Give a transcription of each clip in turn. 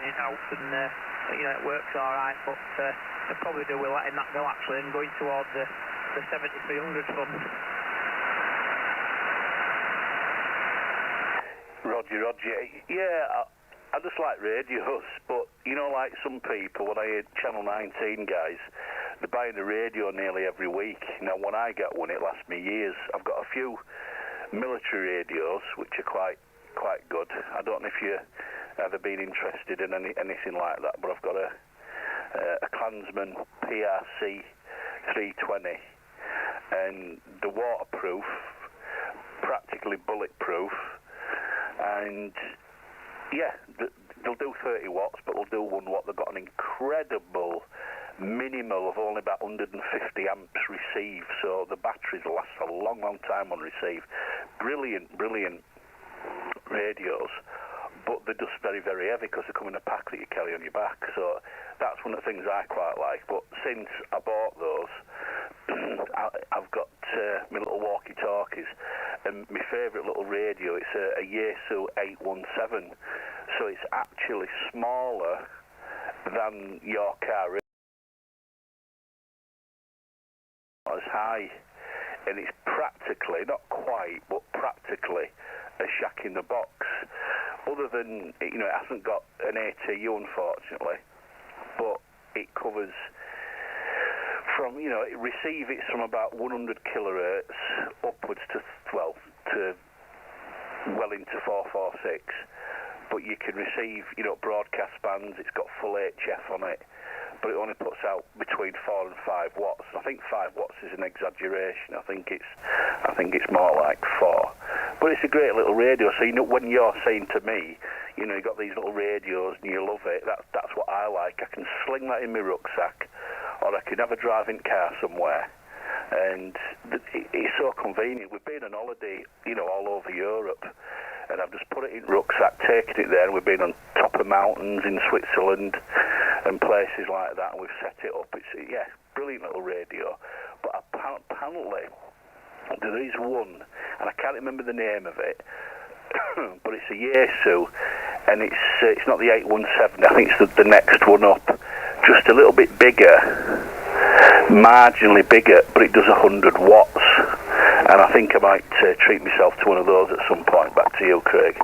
in and out, and it works all right. But I probably do with letting that go actually and going towards the 7300 fund. Roger. Yeah, I just like radios, but like some people, when I hear Channel 19 guys, they're buying a radio nearly every week. Now, when I get one, it lasts me years. I've got a few military radios, which are quite good. I don't know if you've ever been interested in anything like that, but I've got a Klansman PRC 320, and they're waterproof, practically bulletproof, and yeah, they'll do 30 watts, but they'll do 1 watt. They've got an incredible minimal of only about 150 amps receive, so the batteries will last a long time on receive. Brilliant radios, but they're just very heavy because they come in a pack that you carry on your back, so that's one of the things I quite like. But since I bought those, I've got my little walkie-talkies, and my favourite little radio, it's a Yaesu 817, so it's actually smaller than your car, not as high, and it's practically, not quite, but practically a shack in the box. Other than, it hasn't got an ATU unfortunately, but it covers from, receive it's from about 100 kilohertz upwards to well into 446, but you can receive, broadcast bands. It's got full HF on it, but it only puts out between 4 and 5 watts. I think 5 watts is an exaggeration. I think it's more like 4. But it's a great little radio. So when you're saying to me, you've got these little radios and you love it, that's what I like. I can sling that in my rucksack, or I can have a driving car somewhere, and it's so convenient. We've been on holiday, all over Europe, and I've just put it in rucksack, taken it there, and we've been on top of mountains in Switzerland and places like that, and we've set it up. It's brilliant little radio. But apparently there is one, and I can't remember the name of it, but it's a Yaesu, and it's not the 817. I think it's the next one up, just a little bit bigger, marginally bigger, but it does 100 watts. And I think I might treat myself to one of those at some point. Back to you, Craig.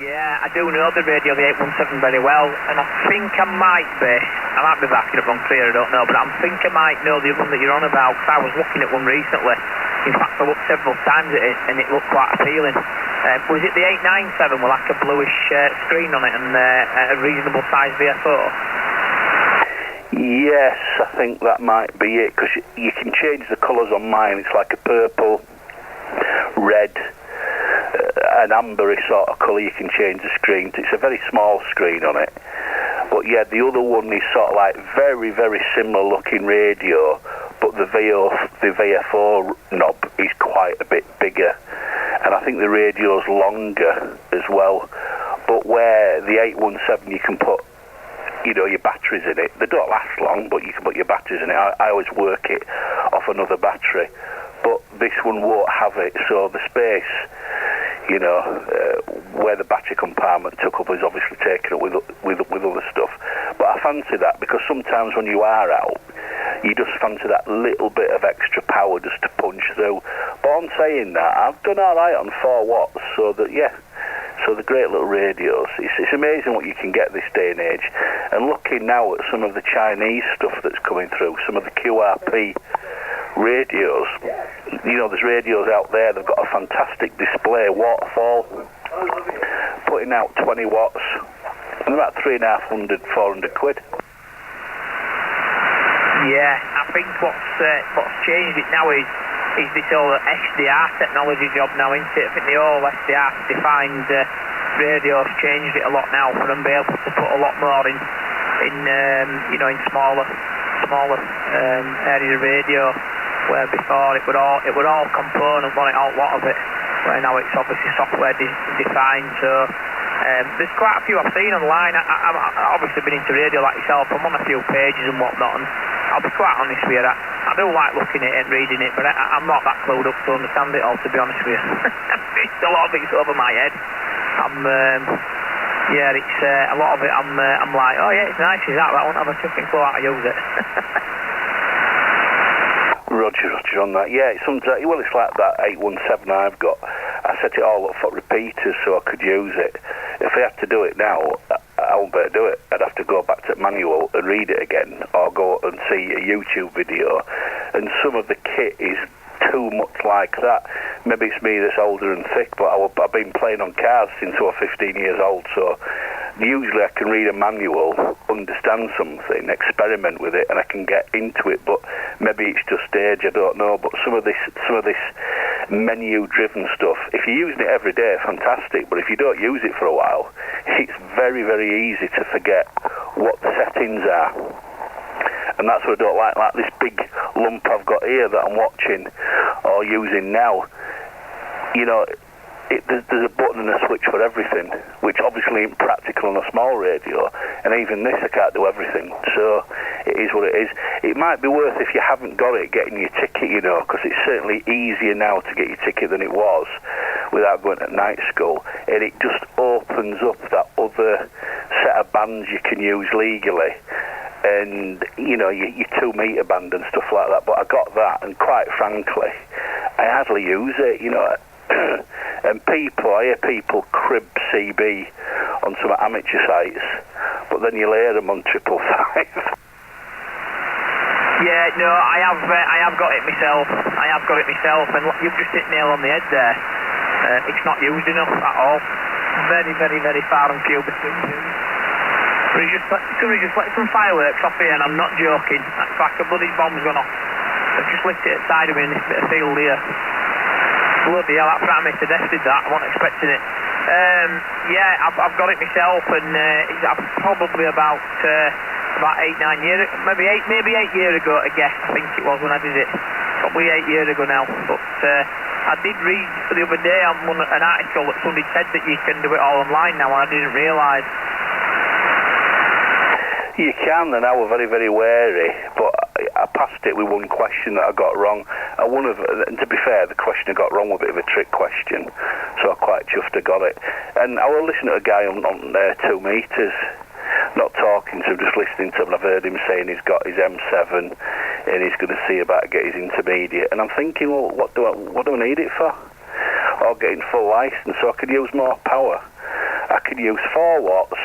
Yeah, I do know the radio, the 817, very well, and I think I might be backing up on clear, I don't know, but I think I might know the one that you're on about, because I was looking at one recently. In fact, I looked several times at it, and it looked quite appealing. Was it the 897 with like a bluish screen on it and a reasonable size VFO? Yes, I think that might be it, because you can change the colours on mine. It's like a purple, red, an ambery sort of colour. You can change the screen. It's a very small screen on it. But yeah, the other one is sort of like very similar looking radio, but the VFO knob is quite a bit bigger, and I think the radio's longer as well. But where the 817 you can put your batteries in it, they don't last long, but you can put your batteries in it. I always work it off another battery, but this one won't have it, so the space where the battery compartment took up is obviously taken up with other stuff. But I fancy that, because sometimes when you are out, you just fancy that little bit of extra power just to punch through. But on saying that, I've done all right on 4 watts, so the great little radios. It's amazing what you can get this day and age. And looking now at some of the Chinese stuff that's coming through, some of the QRP radios, there's radios out there, they've got a fantastic display, waterfall, putting out 20 watts, and about 350, 400 quid. Yeah, I think what's changed it now is this whole SDR technology job now, isn't it? I think the whole SDR defined radio's changed it a lot now for them to be able to put a lot more in smaller area radio, where before it would all component, wasn't it, a lot of it, where now it's obviously software defined. So there's quite a few I've seen online. I've obviously been into radio like yourself. I'm on a few pages and whatnot, and I'll be quite honest with you, I do like looking at it and reading it, but I'm not that clued up to understand it all, to be honest with you. A lot of it's over my head. Yeah, it's a lot of it. I'm like, oh yeah, it's nice. Is that? But I won't have a fucking clue how to use it. Roger on that. Yeah, it's like that 817 I've got. I set it all up for repeaters so I could use it. If I had to do it now, I won't be able to do it. I'd have to go back to the manual and read it again, or go and see a YouTube video. And some of the kit is too much like that. Maybe it's me that's older and thick, but I've been playing on cars since I was 15 years old, so usually I can read a manual, understand something, experiment with it, and I can get into it. But maybe it's just age, I don't know. But some of this menu-driven stuff, if you're using it every day, fantastic. But if you don't use it for a while, it's very, very easy to forget what the settings are. And that's what I don't like this big lump I've got here that I'm watching or using now. You know, there's a button and a switch for everything, which obviously isn't practical on a small radio, and even this I can't do everything, so it is what it is. It might be worth, if you haven't got it, getting your ticket, you know, because it's certainly easier now to get your ticket than it was without going to night school, and it just opens up that other set of bands you can use legally. And, you know, your 2 metre band and stuff like that. But I got that, and quite frankly, I hardly use it, you know. And I hear people crib CB on some amateur sites, but then you'll hear them on 555. Yeah, no, I have got it myself. And you've just hit nail on the head there. It's not used enough at all. Very, very, very far and few between. Could we just let some fireworks off here, and I'm not joking. That's like a bloody bomb's gone off. I've just lit it outside of me in this bit of field here. Bloody hell, that frightened me to death, did that. I wasn't expecting it. Yeah, I've got it myself, and it's probably about 8-9 years, maybe 8 years ago, I guess. I think it was when I did it. Probably 8 years ago now. But I did read the other day on an article that somebody said that you can do it all online now, and I didn't realise. You can, and I was very, very wary, but I passed it with one question that I got wrong. And to be fair, the question I got wrong was a bit of a trick question, so I'm quite chuffed I got it. And I was listening to a guy on 2 metres, not talking to him, just listening to him, and I've heard him saying he's got his M7, and he's going to see about getting his intermediate. And I'm thinking, well, what do I need it for? Or getting full licence, so I could use more power. I could use 4 watts,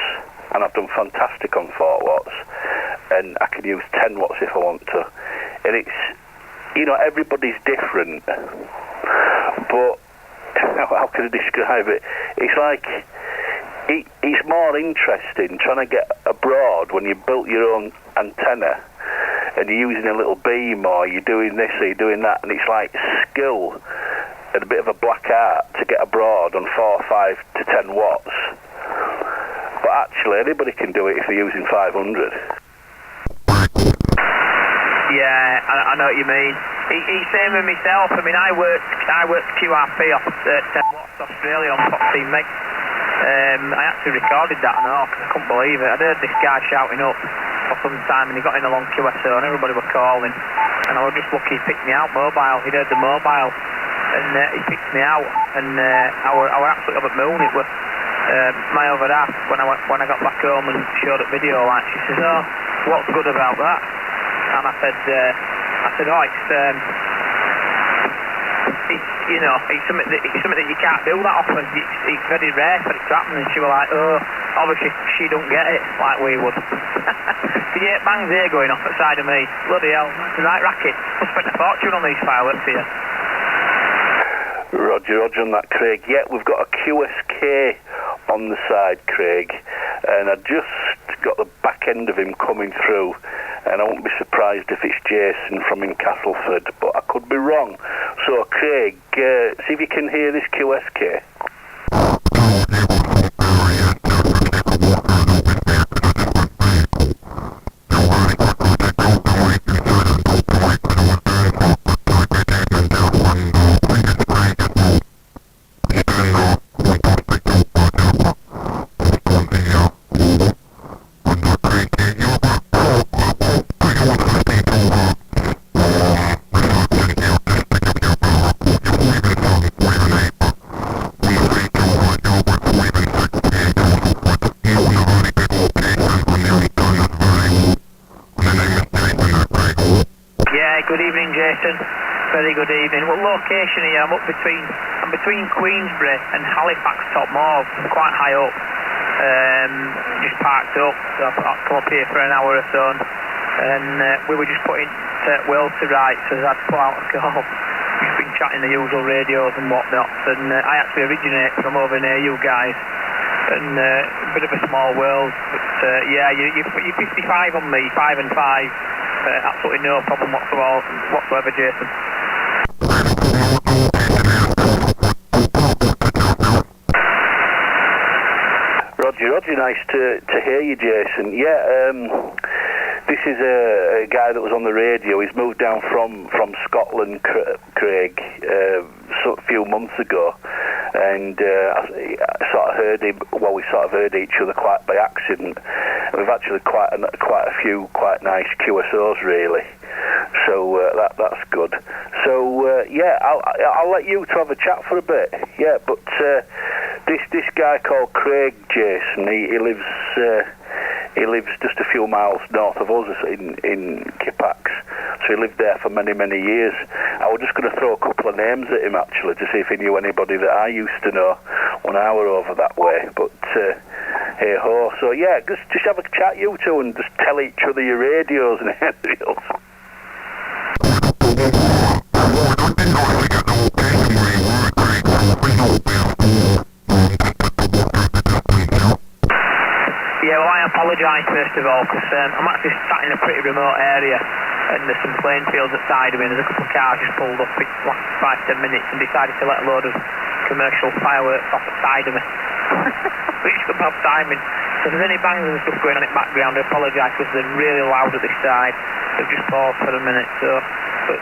and I've done fantastic on 4 watts, and I can use 10 watts if I want to. And it's, you know, everybody's different, but how can I describe it? It's like, it's more interesting trying to get abroad when you built your own antenna, and you're using a little beam, or you're doing this, or you're doing that, and it's like skill and a bit of a black art to get abroad on 4, 5 to 10 watts. But actually, anybody can do it if they're using 500. Yeah, I know what you mean. He's same with myself. I mean, I worked QRP off 10 watts Australia on 14 meg. I actually recorded that and all, because I couldn't believe it. I'd heard this guy shouting up for some time, and he got in a long QSO, and everybody were calling. And I was just lucky he picked me out mobile. He'd heard the mobile, and he picked me out. And I was absolutely up at moon. It was my other half, when I got back home and showed up video, like, she says, oh, what's good about that? And I said, oh, it's you know, it's something that you can't do that often. It's very rare for it to happen. And she was like, oh, obviously she don't get it like we would. Can you hear bangs here going off at the side of me? Bloody hell, that's the right racket. I spent a fortune on these fireworks here. Roger on that, Craig. Yeah, we've got a QSK on the side, Craig, and I just got the back end of him coming through, and I won't be surprised if it's Jason from in Castleford, but I could be wrong. So, Craig, see if you can hear this QSK. Jason. Very good evening. Well, location here, I'm between Queensbury and Halifax Top Moor. I'm quite high up. Just parked up, so I've come up here for an hour or so, and we were just putting Will to rights, so I had to put out a call. Just been chatting the usual radios and whatnot, and I actually originate from over near you guys, and a bit of a small world, but yeah, you're 55 on me, 5 and 5, absolutely no problem whatsoever, Jason. Roger, nice to hear you, Jason. Yeah, this is a guy that was on the radio. He's moved down from Scotland, Craig, a few months ago, and I sort of heard him. Well, we sort of heard each other quite by accident. And we've actually quite a few quite nice QSOs, really. So that's good. So yeah, I'll let you to have a chat for a bit. Yeah, but this guy called Craig, Jason, he lives just a few miles north of us in Kippax. So he lived there for many years. I was just going to throw a couple of names at him actually to see if he knew anybody that I used to know when I were over that way. But hey ho. So yeah, just have a chat you two and just tell each other your radios and aerials. Yeah, well, I apologise first of all, because I'm actually sat in a pretty remote area, and there's some plain fields outside of me, and there's a couple of cars just pulled up in the last 5-10 minutes and decided to let a load of commercial fireworks off the side of me. Which was bad timing. So if there's any bangs and stuff going on in the background, I apologise, because they're really loud at this side. They've just paused for a minute, so... But,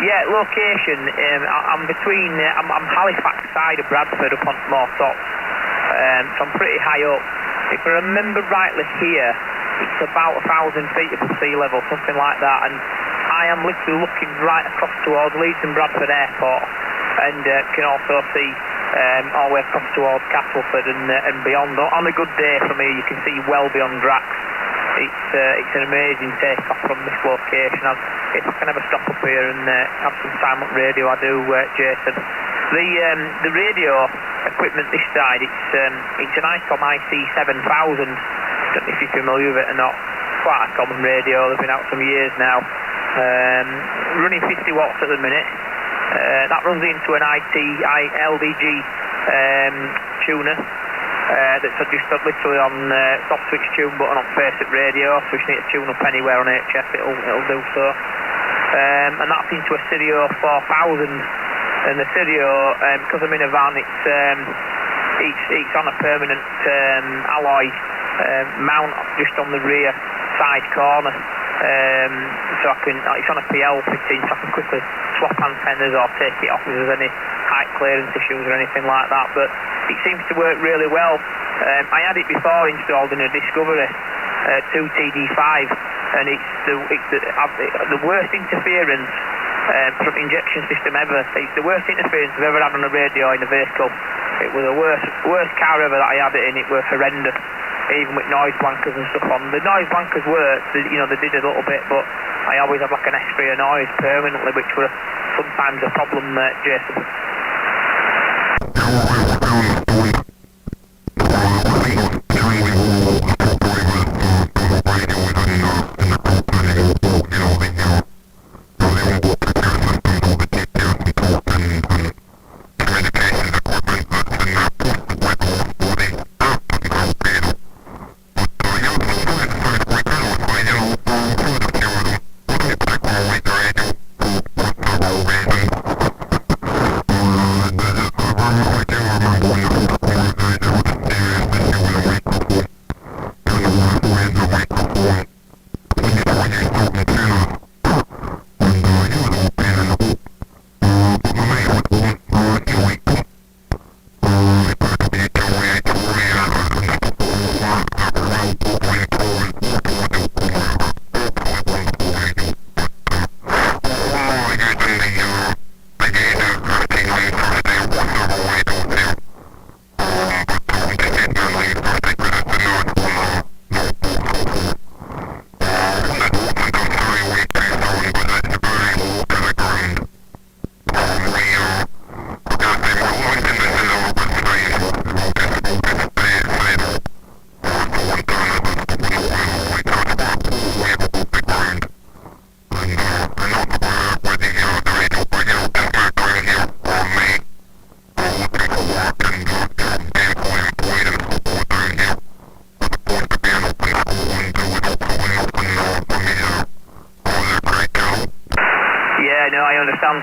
yeah, location, I'm between... I'm Halifax side of Bradford up on Moor Tops, so I'm pretty high up. If I remember rightly here, it's about 1,000 feet above sea level, something like that, and I am literally looking right across towards Leeds and Bradford Airport, and can also see all the way across towards Castleford and beyond. On a good day for me, you can see well beyond Drax. It's an amazing take-off from this location. If I can ever stop up here and have some time on radio, I do, Jason. The radio equipment this side, it's an ICOM IC7000. Don't know if you're familiar with it or not. Quite a common radio. They've been out some years now. Running 50 watts at the minute. That runs into an LDG tuner. That's just literally on soft switch tune button on basic radio. So if you need to tune up anywhere on HF, it'll do so. And that's into a Stereo 4000. And the stereo, because I'm in a van, it's on a permanent alloy mount just on the rear side corner. So it's on a PL fitting, so I can quickly swap antennas or take it off if there's any height clearance issues or anything like that. But it seems to work really well. I had it before installed in a Discovery 2TD5, and it's the worst interference from injection system ever. It's the worst interference I've ever had on a radio in a vehicle. It was the worst car ever that I had it in. It was horrendous, even with noise blankers and stuff on. The noise blankers worked, they did a little bit, but I always had like an extra noise permanently, which was sometimes a problem, Jason.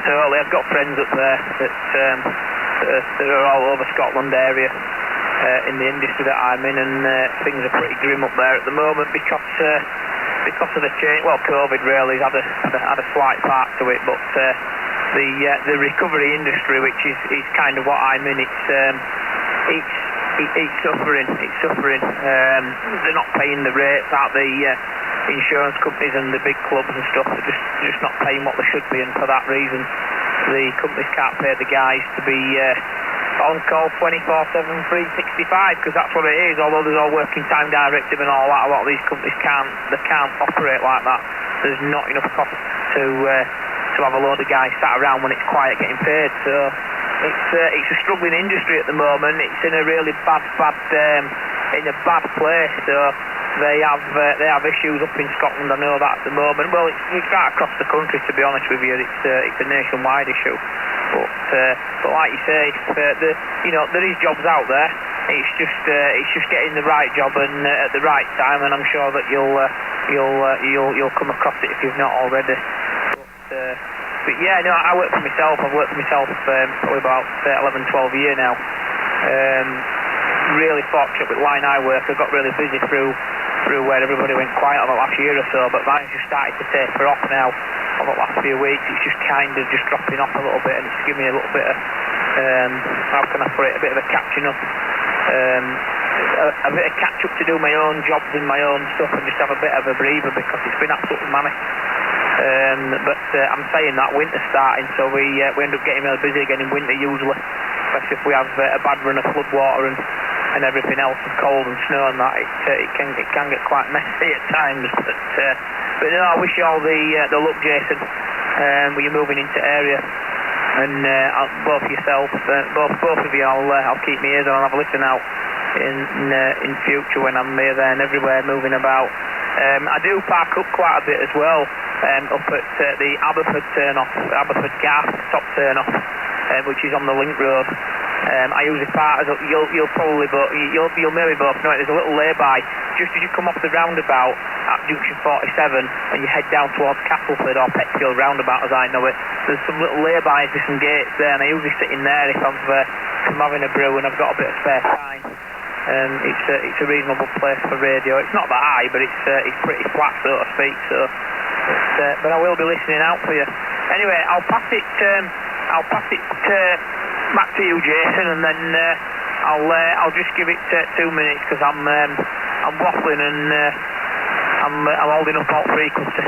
totally. I've got friends up there that are all over Scotland area in the industry that I'm in, and things are pretty grim up there at the moment because of the change. Well, COVID really has had a slight part to it, but the recovery industry, which is kind of what I'm in, it's suffering. It's suffering. They're not paying the rates out the insurance companies and the big clubs and stuff. They're just not paying what they should be, and for that reason, the companies can't pay the guys to be on call 24/7, 365, because that's what it is. Although there's all working time directive and all that, a lot of these companies can't operate like that. There's not enough cost to have a load of guys sat around when it's quiet getting paid. So it's a struggling industry at the moment. It's in a really bad place. So they have issues up in Scotland. I know that at the moment. Well, it's right across the country, to be honest with you. It's a nationwide issue. But like you say, there is jobs out there. It's just getting the right job and at the right time. And I'm sure that you'll come across it if you've not already. But yeah, no, I work for myself. I've worked for myself probably about 11, 12 years now. Really fortunate with the line I work. I got really busy through where everybody went quiet over the last year or so, but mine's just started to taper off now over the last few weeks. It's just kind of just dropping off a little bit, and it's giving me a little bit of, how can I put it, a bit of a catching up, a bit of catch up to do my own jobs and my own stuff and just have a bit of a breather because it's been absolutely manic. But I'm saying that winter's starting, so we end up getting really busy again in winter usually, especially if we have a bad run of flood water and everything else, and cold and snow and that. It can get quite messy at times. But no, I wish you all the luck, Jason, when you're moving into area, and both yourself, both of you. I'll keep my ears on and have a listen out in future when I'm here, there, and everywhere moving about. I do park up quite a bit as well. Up at the Aberford Garth top turn off, which is on the link road. I usually park, you'll maybe both know it, there's a little lay-by just as you come off the roundabout at junction 47 and you head down towards Castleford or Petfield roundabout as I know it. There's some little lay-bys with some gates there, and I usually sit in there if I'm having a brew and I've got a bit of spare time. It's a reasonable place for radio. It's not that high, but it's pretty flat, so to speak. But I will be listening out for you. Anyway, I'll pass it back to you, Jason, and then I'll just give it 2 minutes because I'm waffling and I'm holding up all frequency.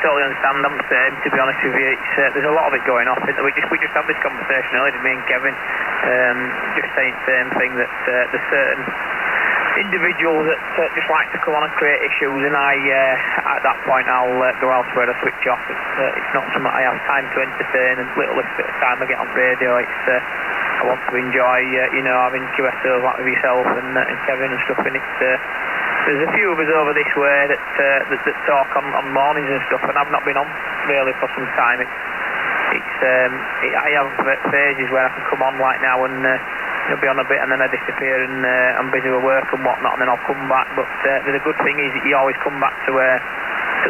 totally understand. I'm the same, to be honest with you. It's, there's a lot of it going off. We just had this conversation earlier, me and Kevin, just saying the same thing, that there's certain individuals that just like to come on and create issues, and I at that point I'll go elsewhere to switch off. It's not something I have time to entertain, and little bit of time I get on radio, it's I want to enjoy having QSOs like with yourself and Kevin and stuff, and it's there's a few of us over this way that talk on mornings and stuff, and I've not been on really for some time. I have phases where I can come on like now and be on a bit, and then I disappear and I'm busy with work and whatnot, and then I'll come back. But the good thing is that you always come back to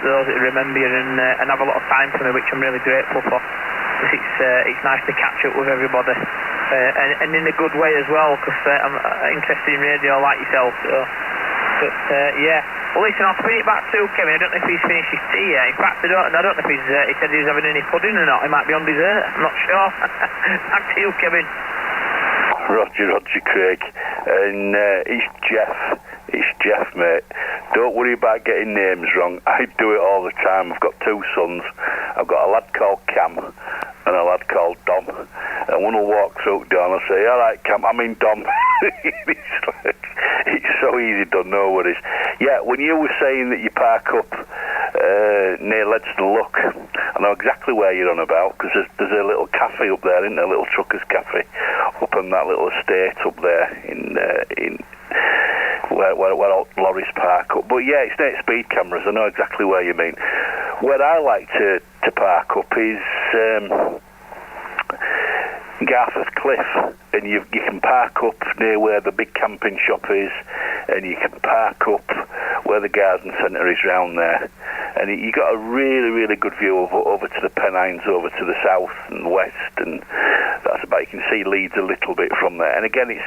those that remember you and have a lot of time for me, which I'm really grateful for. It's nice to catch up with everybody, and in a good way as well, because I'm interested in radio like yourself. So. But yeah, well listen, I'll spin it back to Kevin. I don't know if he's finished his tea yet. In fact, I don't know if he said he was having any pudding or not. He might be on dessert, I'm not sure. Back to you, Kevin. Roger, Craig. And it's Jeff, mate. Don't worry about getting names wrong. I do it all the time. I've got two sons. I've got a lad called Cam and a lad called Dom. And one will walk through the door and I'll say, all right, Cam, I mean Dom. It's so easy done, no worries. Yeah, when you were saying that you park up near Ledston Look, I know exactly where you're on about, because there's a little cafe up there, isn't there? A little truckers cafe up on that little estate up there in where all lorries park up. But yeah, it's not speed cameras. I know exactly where you mean. Where I like to park up is Garforth Cliff, and you can park up near where the big camping shop is, and you can park up where the garden centre is round there, and you got a really, really good view over to the Pennines, over to the south and west, and that's about, you can see Leeds a little bit from there. And again, it's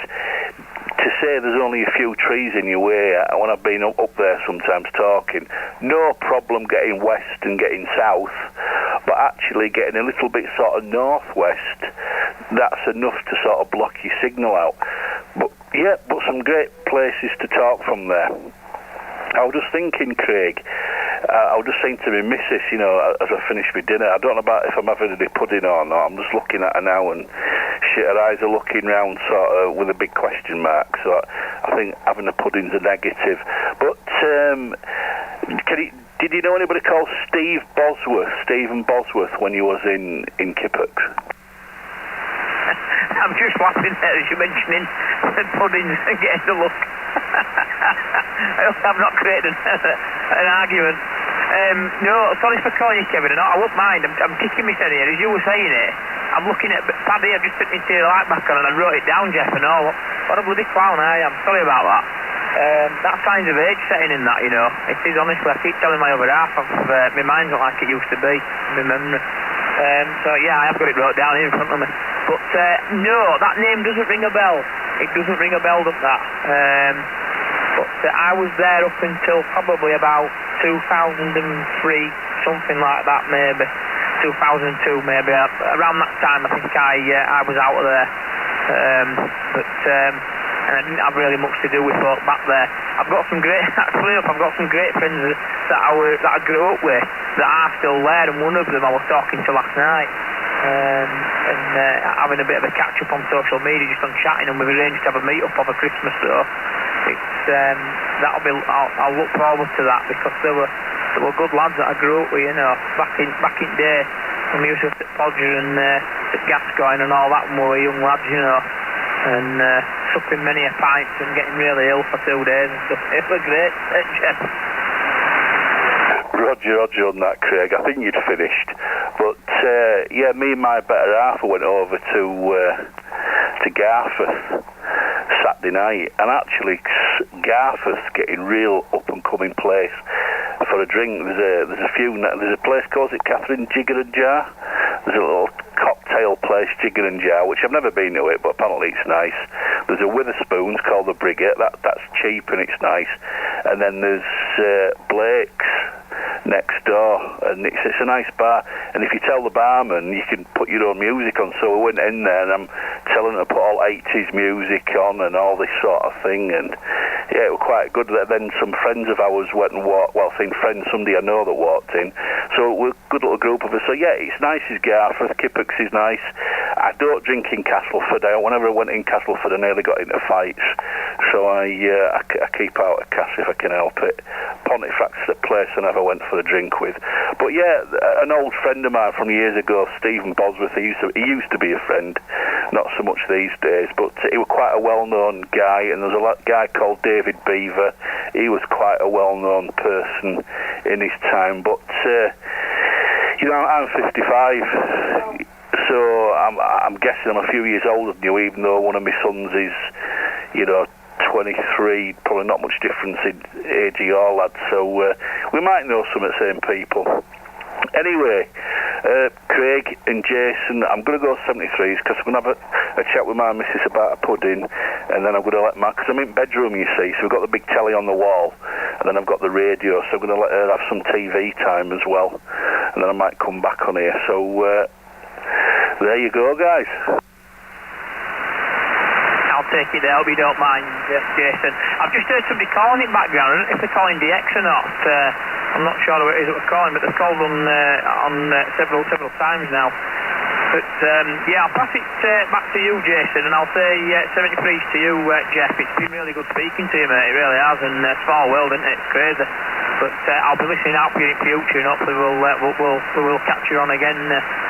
to say there's only a few trees in your way. When I've been up there sometimes talking, no problem getting west and getting south, but actually getting a little bit sort of northwest, that's enough to sort of block your signal out. But yeah, but some great places to talk from there. I was just thinking, Craig, I was just saying to my missus, as I finished my dinner, I don't know about if I'm having any pudding or not. I'm just looking at her now, and her eyes are looking round sort of with a big question mark. So I think having a pudding's a negative. But did you know anybody called Stephen Bosworth, when you was in Kippock? I'm just laughing there as you're mentioning puddings and getting the look. I hope I've not created an argument. No, sorry for calling you Kevin. I won't mind. I'm kicking my head here. As you were saying it, I'm looking at Paddy. I've just put my tail light back on and I wrote it down, Jeff, and all. What a bloody clown I am. Sorry about that. That signs of age setting in that, It is, honestly. I keep telling my other half, my mind's not like it used to be, my memory. So yeah, I have got it wrote down here in front of me. But no, that name doesn't ring a bell. It doesn't ring a bell, does that? But I was there up until probably about 2003, something like that, maybe 2002, maybe around that time. I think I was out of there, and I didn't have really much to do with folk back there. I've got some great friends that I grew up with that are still there, and one of them I was talking to last night, and having a bit of a catch up on social media, just on chatting, and we've arranged to have a meet up over Christmas. So it's I'll look forward to that, because there were good lads that I grew up with, back in day when we used to at Podger and at Gascoigne and all that when we were young lads, and supping many a pint and getting really ill for 2 days and stuff. It was great, Jeff. Roger on that, Craig. I think you'd finished. But yeah, me and my better half went over to Garforth Saturday night, and actually Garforth's getting real up and coming place for a drink. There's a place called Catherine Jigger and Jar. There's a little cocktail place, Jigger and Jar, which I've never been to it, but apparently it's nice. There's a Witherspoons called the Brigade. That's cheap and it's nice. And then there's Blake's next door, and it's a nice bar. And if you tell the barman, you can put your own music on. So we went in there, and I'm telling her to put all 80s music on and all this sort of thing, and Yeah, it was quite good. Then some friends of ours went and walked, well, saying friends, somebody I know that walked in. So we're a good little group of us. So yeah, it's nice as Garforth. Kippocks is nice. I don't drink in Castleford. Whenever I went in Castleford, I nearly got into fights. So I keep out of Cass if I can help it. Pontefract's the place I never went for a drink with. But yeah, an old friend of mine from years ago, Stephen Bosworth, he used to be a friend, not so much these days, but he was quite a well-known guy, and there's a guy called David Beaver. He was quite a well-known person in his time, but I'm 55, so I'm guessing I'm a few years older than you, even though one of my sons is, 23, probably not much difference in age of your lad, so we might know some of the same people. Anyway, Craig and Jason, I'm going to go 73s because I'm going to have a chat with my missus about a pudding, and then I'm going to let because I'm in bedroom, you see, so we've got the big telly on the wall, and then I've got the radio, so I'm going to let her have some TV time as well, and then I might come back on here. So there you go, guys. I'll take it there, I hope you don't mind, Jason. I've just heard somebody calling in background. I don't know if they're calling DX or not. I'm not sure who it is that was calling, but they've called on several times now. But I'll pass it back to you, Jason, and I'll say 73s to you, Jeff. It's been really good speaking to you, mate. It really has, and small world, isn't it? It's crazy. But I'll be listening out for you in future, and hopefully we'll catch you on again,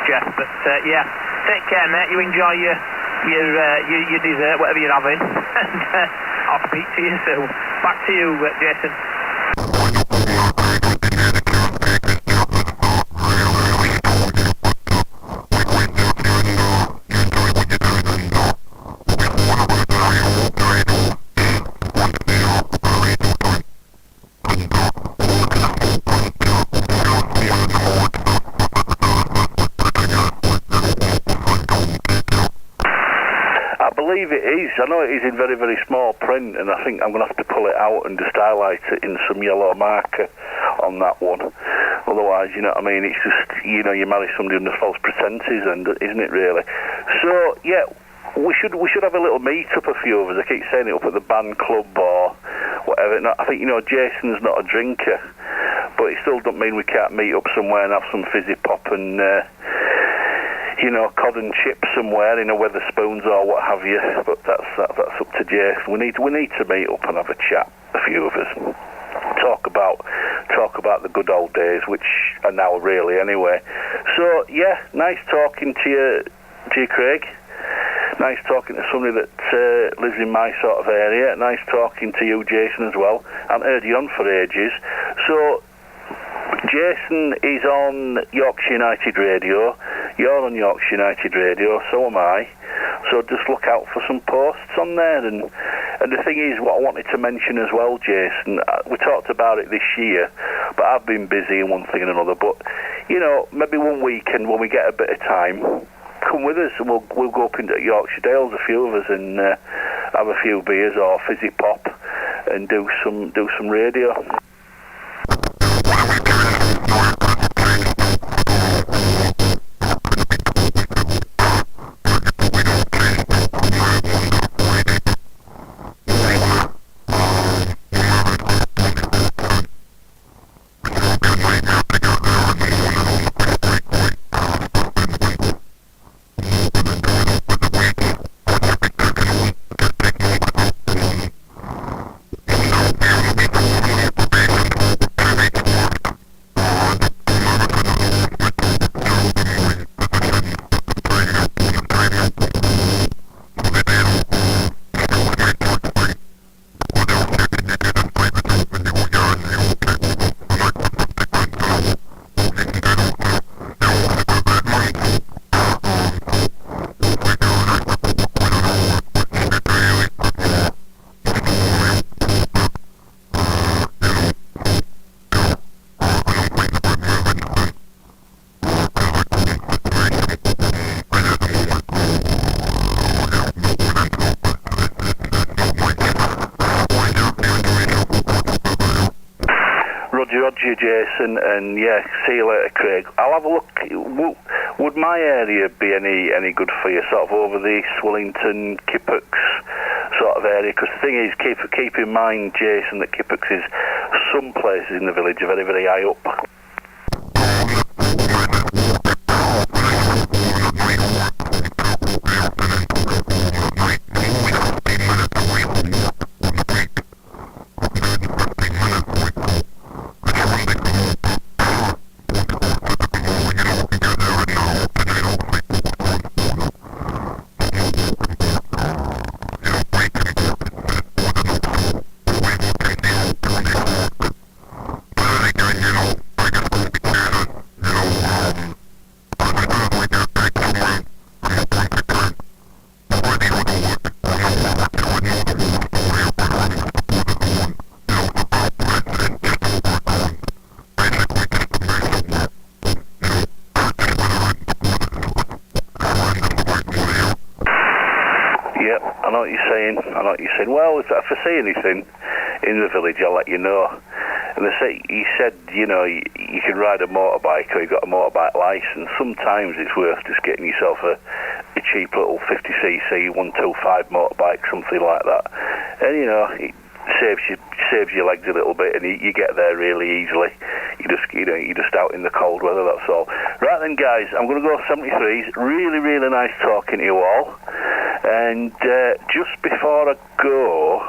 Jeff. But take care, mate. You enjoy your dessert, whatever you're having, and I'll speak to you soon. Back to you, Jason. I know it is in very, very small print, and I think I'm going to have to pull it out and just highlight it in some yellow marker on that one. Otherwise, you know what I mean, it's just, you marry somebody under false pretenses, and isn't it really? So, yeah, we should have a little meet-up, a few of us. I keep saying it, up at the band club or whatever. I think, Jason's not a drinker, but it still doesn't mean we can't meet up somewhere and have some fizzy pop and... cod and chips somewhere in a Weatherspoons or what have you. But that's up to Jason. We need to meet up and have a chat, a few of us. Talk about the good old days, which are now really anyway. So yeah, nice talking to you, G. Craig. Nice talking to somebody that lives in my sort of area. Nice talking to you, Jason, as well. I haven't heard you on for ages. So Jason is on Yorkshire United Radio. You're on Yorkshire United Radio, so am I. So just look out for some posts on there. And the thing is, what I wanted to mention as well, Jason, we talked about it this year, but I've been busy in one thing and another. But, maybe one weekend when we get a bit of time, come with us and we'll go up into Yorkshire Dales, a few of us, and have a few beers or fizzy pop and do some radio. Roger, Jason, and yeah, see you later, Craig. I'll have a look. Would my area be any good for you? Sort of over the East Wellington, Kippocks, sort of area. Because the thing is, keep in mind, Jason, that Kippocks is some places in the village are very, very high up. I know what you're saying. Well, if I see anything in the village, I'll let you know. And he said, you know, you can ride a motorbike or you've got a motorbike licence. Sometimes it's worth just getting yourself a cheap little 50cc 125 motorbike, something like that. And, you know, it saves your legs a little bit, and you get there really easily. You're just out in the cold weather, that's all. Right then, guys, I'm going to go 73s. Really, really nice talking to you all. And just before I go,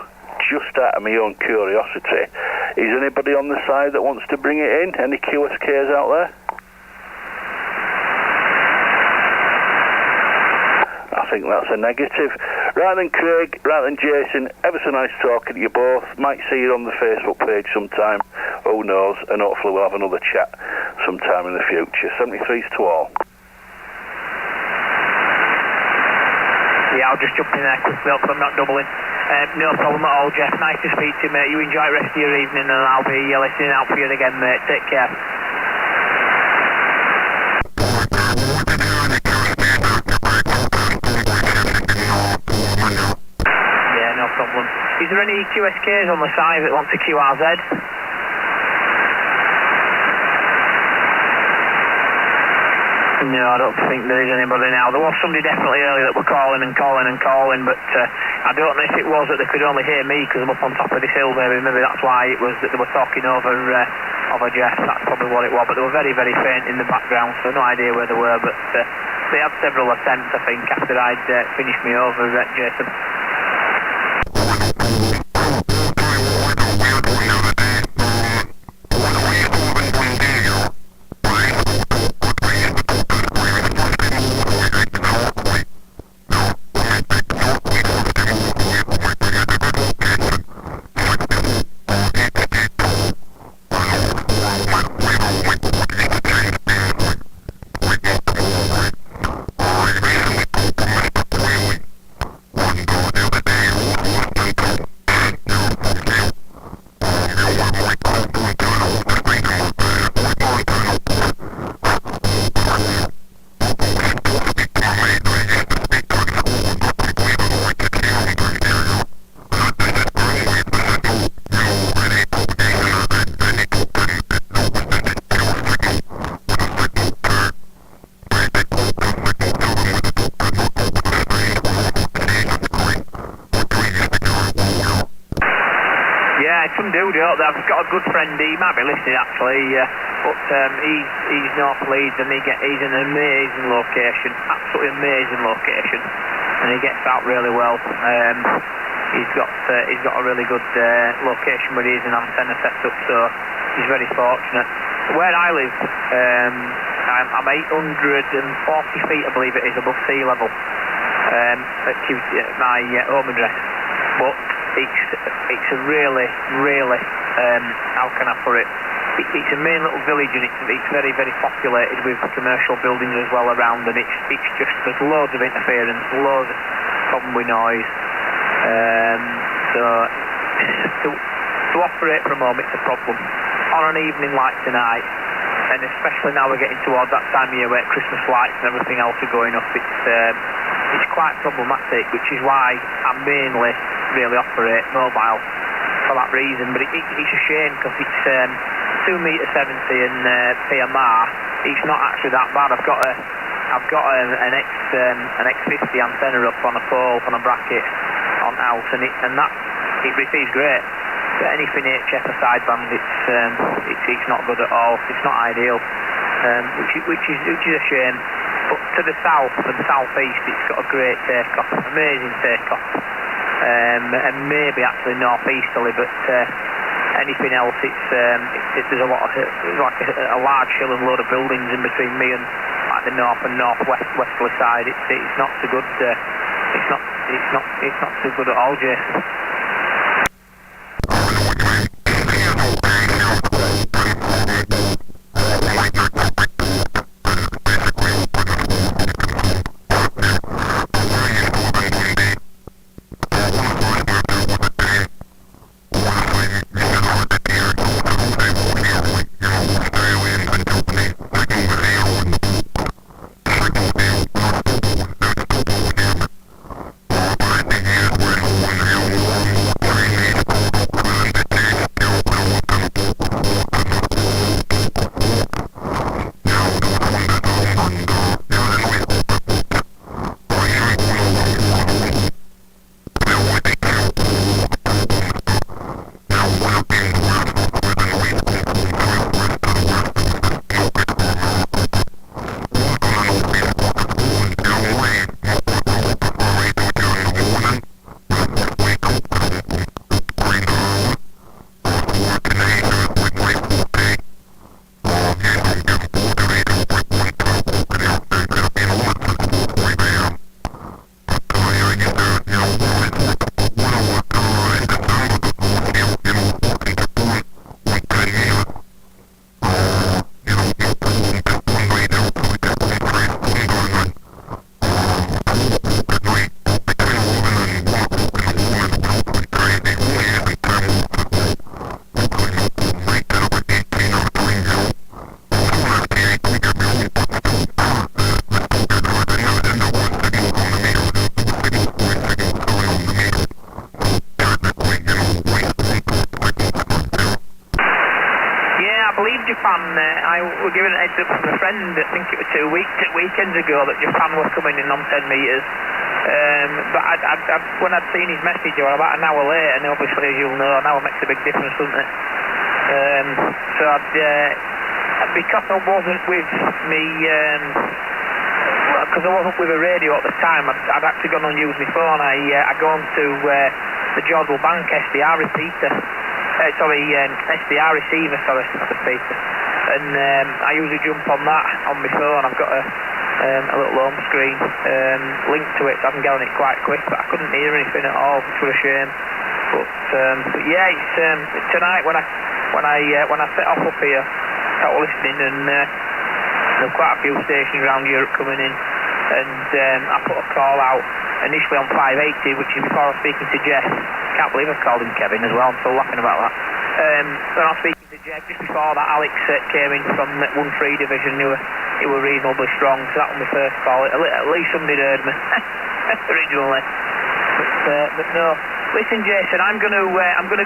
just out of my own curiosity, is anybody on the side that wants to bring it in? Any QSKs out there? I think that's a negative. Right then, Craig, right then, Jason, ever so nice talking to you both. Might see you on the Facebook page sometime, who knows, and hopefully we'll have another chat sometime in the future. 73s to all. Yeah, I'll just jump in there quickly because I'm not doubling. No problem at all, Jeff. Nice to speak to you, mate. You enjoy the rest of your evening, and I'll be listening out for you again, mate. Take care. Yeah, no problem. Is there any QSKs on the side that want to QRZ? No, I don't think there is anybody now. There was somebody definitely earlier that were calling, but I don't know if it was that they could only hear me because I'm up on top of this hill, maybe that's why it was that they were talking over Jeff. That's probably what it was, but they were very, very faint in the background, so no idea where they were, but they had several attempts, I think, after I'd finished me over, Jason. I've got a good friend, he might be listening actually, but he's North Leeds and he's an amazing location, absolutely amazing location, and he gets out really well. He's got a really good location where he is an antenna set up, so he's very fortunate. Where I live, I'm 840 feet, I believe it is, above sea level, at my home address, but it's a really, how can I put it? It's a main little village, and it's very, very populated with commercial buildings as well around, and it's just, there's loads of interference, loads of problem with noise. So to operate from home, it's a problem. On an evening like tonight, and especially now we're getting towards that time of year where Christmas lights and everything else are going up, it's quite problematic, which is why I mainly really operate mobile for that reason. But it's a shame because it's 2.70 metre and PMR. It's not actually that bad. I've got an X50 antenna up on a pole on a bracket, on house, and it receives great. But anything HF or sideband, it's not good at all. It's not ideal, which is a shame. But to the south and southeast, it's got a great takeoff, amazing takeoff, and maybe actually northeasterly. But anything else, there's a lot of like a large hill and load of buildings in between me and like the north and northwesterly side. It's not so good. It's not so good at all, Jason. I was given a heads up from a friend, I think it was 2 weekends ago, that Japan were coming in on 10 metres. But when I'd seen his message, I was about an hour late, and obviously, as you'll know, an hour makes a big difference, doesn't it? So because I wasn't with me, because I wasn't with a radio at the time, I'd actually gone and used my phone. I'd gone to the Jordal Bank SDR repeater. SDR receiver, sorry, not repeater. And I usually jump on that on my phone. I've got a little home screen linked to it, so I can get on it quite quick. But I couldn't hear anything at all, which was a shame. But yeah, it's tonight when I set off up here, start listening, and there's quite a few stations around Europe coming in, and I put a call out initially on 580, which is before I was speaking to Jeff. Can't believe I've called him Kevin as well. I'm still laughing about that. When I was speaking to Jeff just before that, Alex came in from 1-3 division. He were reasonably strong, so that was my first call. At least somebody heard me originally. But no. Listen, Jason, I'm gonna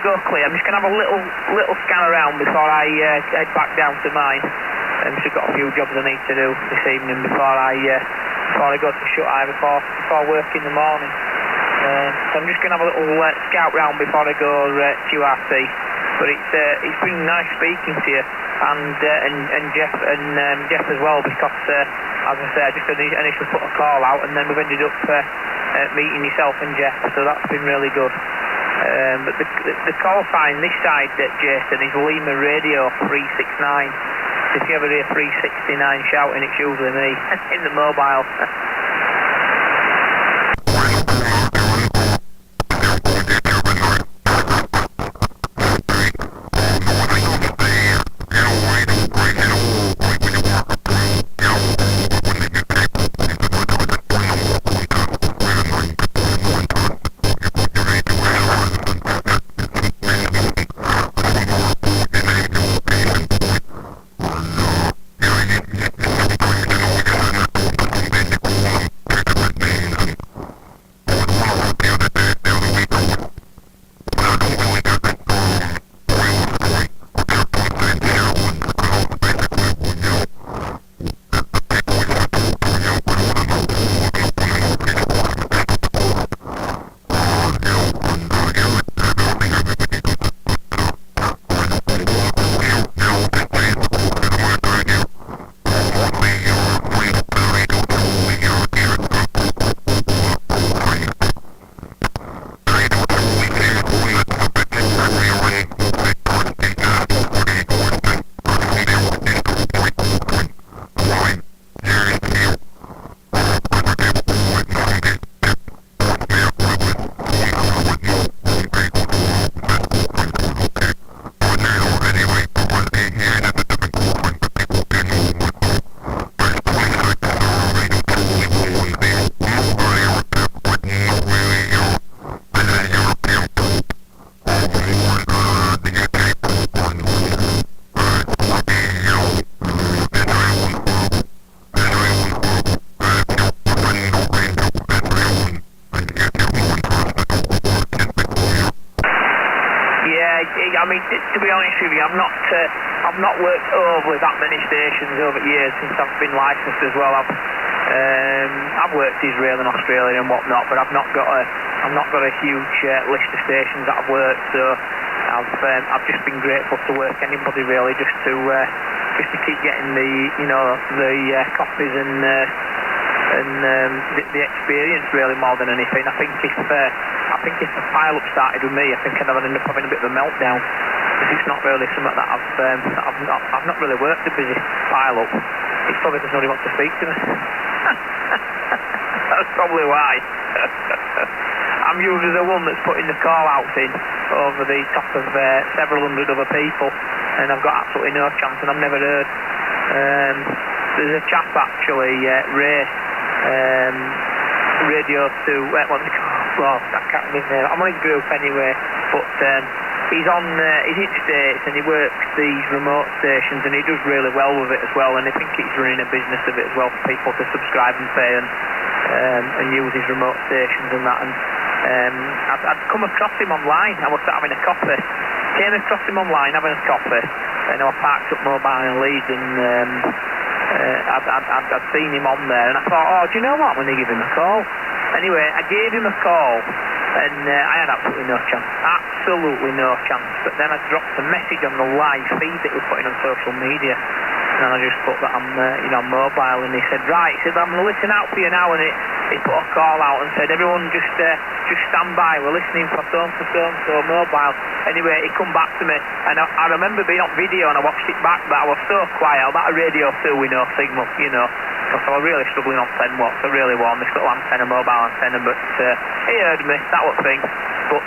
go clear. I'm just gonna have a little scan around before I head back down to mine. So I've got a few jobs I need to do this evening before I go to shut eye before work in the morning. So I'm just going to have a little scout round before I go QRC. But it's been nice speaking to you and Jeff as well, because as I say, I just initially put a call out, and then we've ended up meeting yourself and Jeff. So that's been really good. But the call sign this side, Jason, is Lima Radio 369. If you ever hear 369 shouting, it's usually me in the mobile. I mean, to be honest with you, I've not worked over that many stations over the years since I've been licensed as well. I've worked Israel and Australia and whatnot, but I've not got a huge list of stations that I've worked. So I've just been grateful to work anybody really, just to keep getting the copies and the experience really more than anything. I think if the pile-up started with me, I think I'd have ended up having a bit of a meltdown, because it's not really something that I've not really worked a busy pile-up. It's probably because nobody wants to speak to me. That's probably why. I'm usually the one that's putting the call-outs in over the top of several hundred other people, and I've got absolutely no chance, and I've never heard. There's a chap actually, Ray, Radio 2, what do they call it? Well, I can't remember his name. I'm on his group anyway, but he's in States, and he works these remote stations, and he does really well with it as well, and I think he's running a business of it as well for people to subscribe and pay and use his remote stations and that. And I'd come across him online. I was having a coffee, came across him online having a coffee, and I was parked up mobile in Leeds, and I'd seen him on there, and I thought, oh, do you know what, I'm going to give him a call. Anyway, I gave him a call, and I had absolutely no chance. Absolutely no chance. But then I dropped a message on the live feed that he was putting on social media, and I just put that I'm mobile, and he said, right, he said, I'm going to listen out for you now, and he put a call out and said, everyone just stand by, we're listening for so mobile. Anyway, he come back to me, and I remember being on video, and I watched it back, but I was so quiet. I was at a Radio 2 with no signal, because I was really struggling on 10 watts. I really was, this little antenna, mobile antenna, but he heard me, that was the thing. But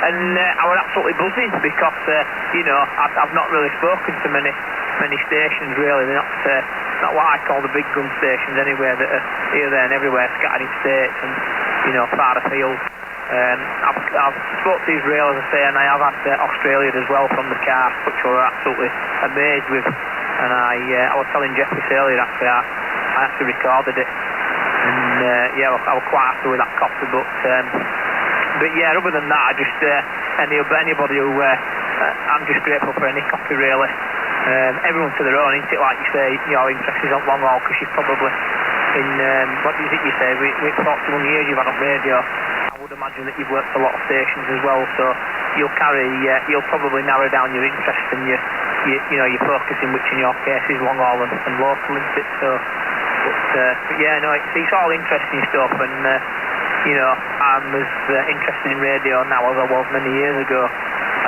I was absolutely buzzing, because I've not really spoken to many stations really. They're not what I call the big gun stations anywhere, that are here, there and everywhere, scattered in states and far afield. I've spoke to Israel, as I say, and I have had Australia as well from the car, which we were absolutely amazed with. And I was telling Jeff this earlier, actually, I actually recorded it, and I was quite happy with that copy. But yeah, other than that, I just anybody who I'm just grateful for any copy really. Everyone to their own, isn't it? Like you say, your interest is on long haul, because you've probably in what is it you say? With 41 years you've had on radio. I would imagine that you've worked a lot of stations as well, so you'll probably narrow down your interest, and you're focusing, which in your case is long haul and local, isn't it? So, but yeah, no, it's all interesting stuff, and I'm as interested in radio now as I was many years ago.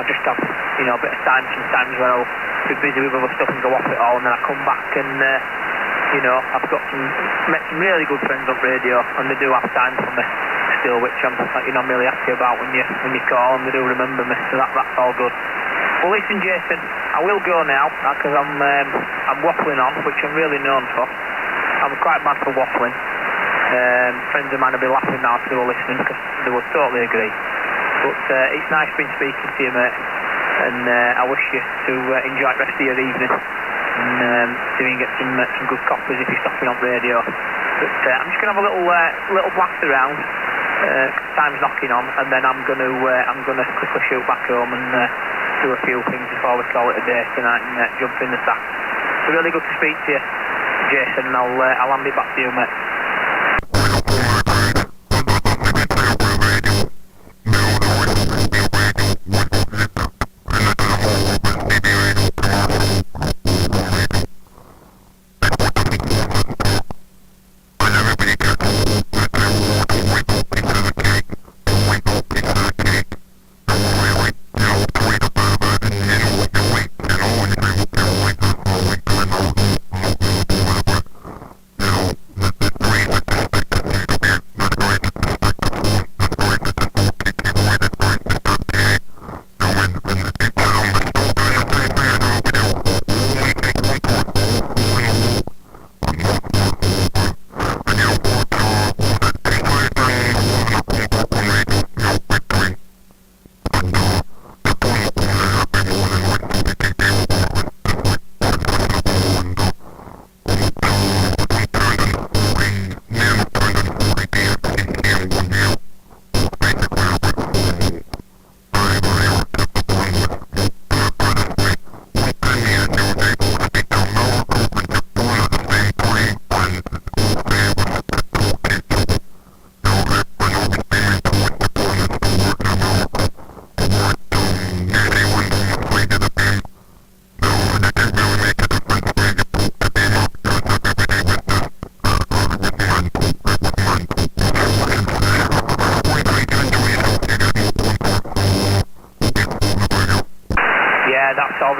I just have a bit of time sometimes where I'll be busy with other stuff and go off it all, and then I come back and I've met some really good friends on radio, and they do have time for me still, which I'm really happy about when you call, and they do remember me, so that's all good. Well, listen, Jason, I will go now, because I'm waffling on, which I'm really known for. I'm quite bad for waffling. Friends of mine will be laughing now if they were listening, because they would totally agree. But it's nice being speaking to you, mate, and I wish you to enjoy the rest of your evening, and see if you can get some good coppers if you're stopping on radio. But I'm just going to have a little blast around. Time's knocking on, and then I'm going to quickly shoot back home and do a few things before we call it a day tonight, and jump in the sack. It's really good to speak to you, Jason, and I'll hand it back to you, mate.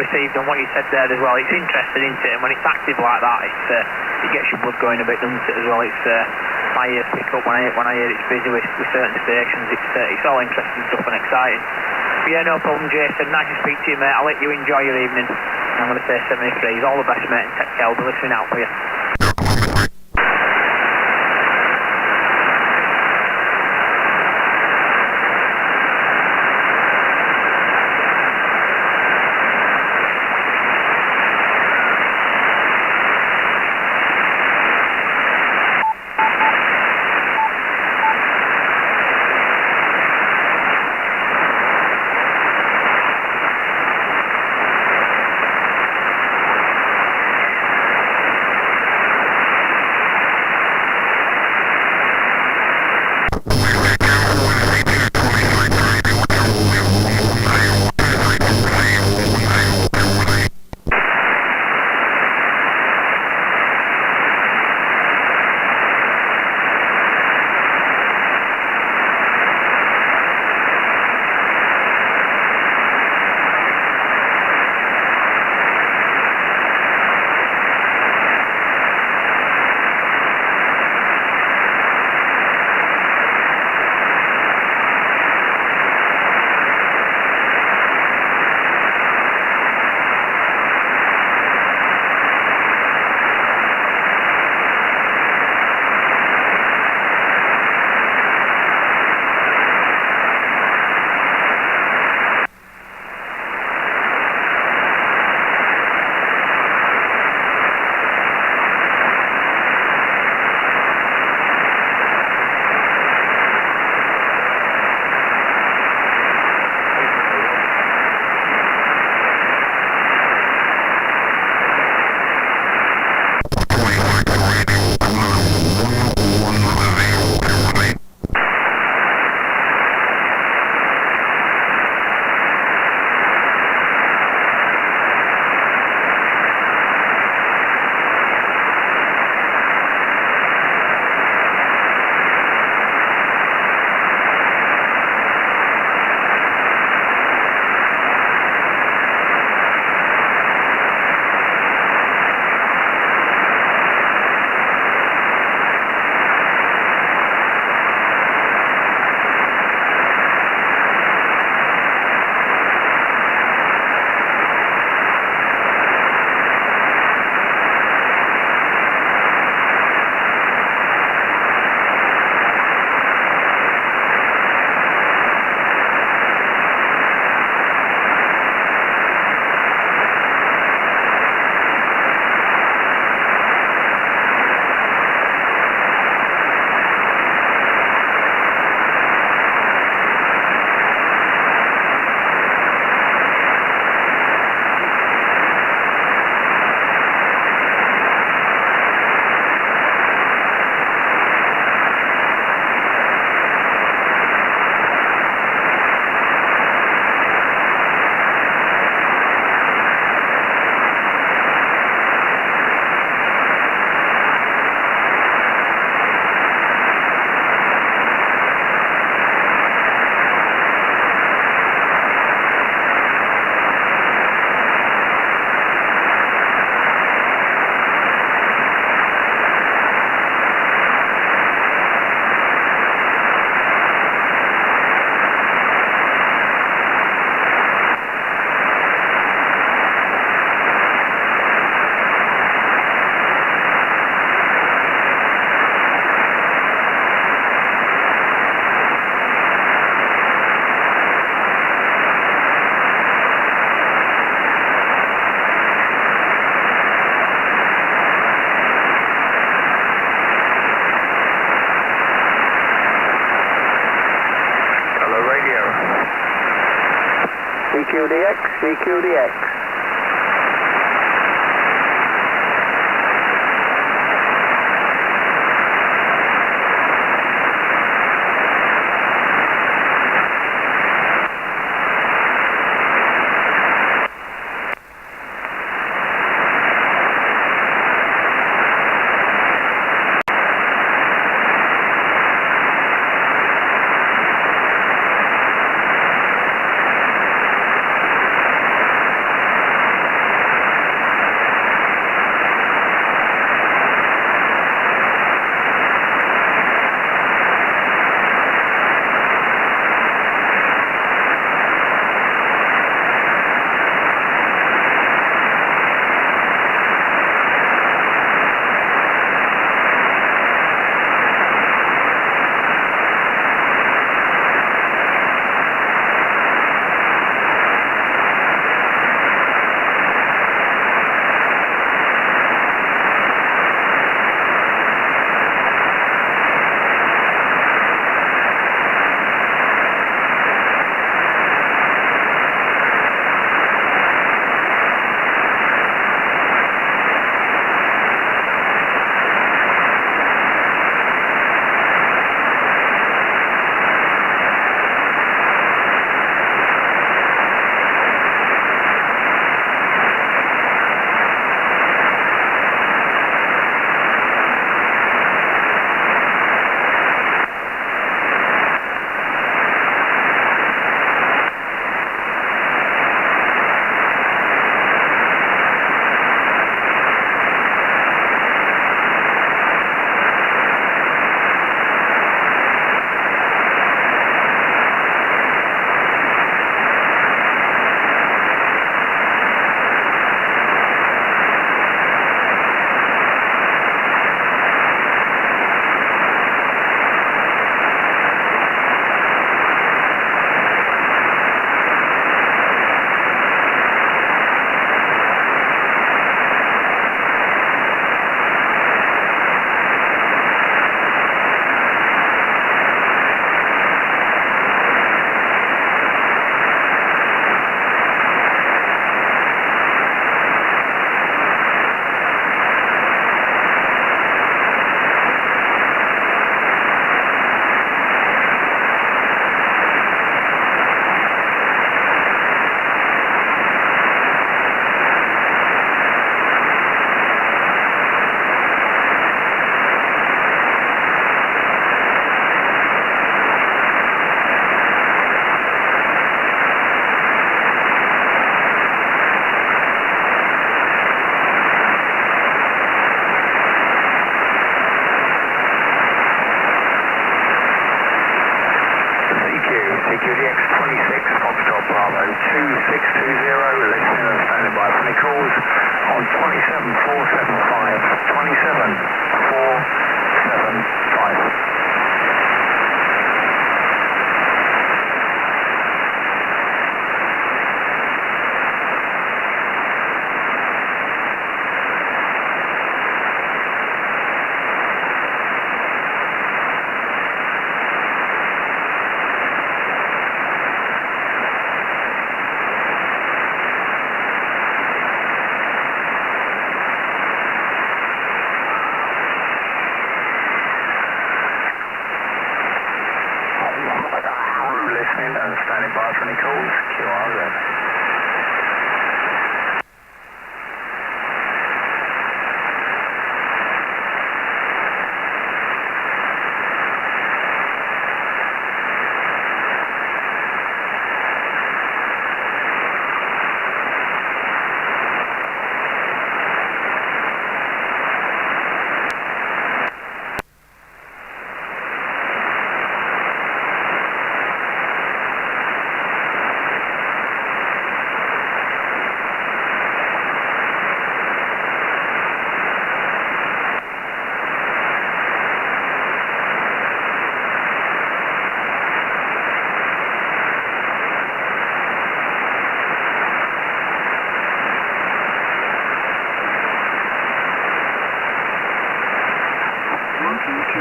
received on what you said there as well. It's interesting, isn't it? And when it's active like that, it gets your blood going a bit, doesn't it, as well? It's my ears pick up when I hear it's busy with certain stations. It's all interesting stuff and exciting. But yeah, no problem, Jason. Nice to speak to you, mate. I'll let you enjoy your evening. I'm going to say 73. All the best, mate, and take care. I'll be listening out for you. CQDX, CQDX. listening and standing by for any calls on 27475. 27475. Listening and standing by for any calls, QRZ. Welcome to